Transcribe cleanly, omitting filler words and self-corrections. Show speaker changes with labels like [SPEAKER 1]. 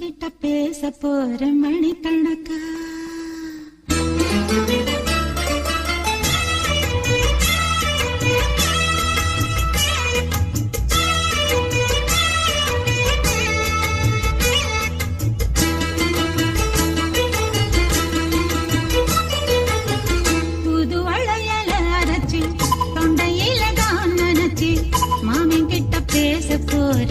[SPEAKER 1] கிட்ட பேச போற மணிக்கணக்கா புது வளையல அரைச்சி தொண்டையில தான் நினைச்சி மாமன் கிட்ட பேச போற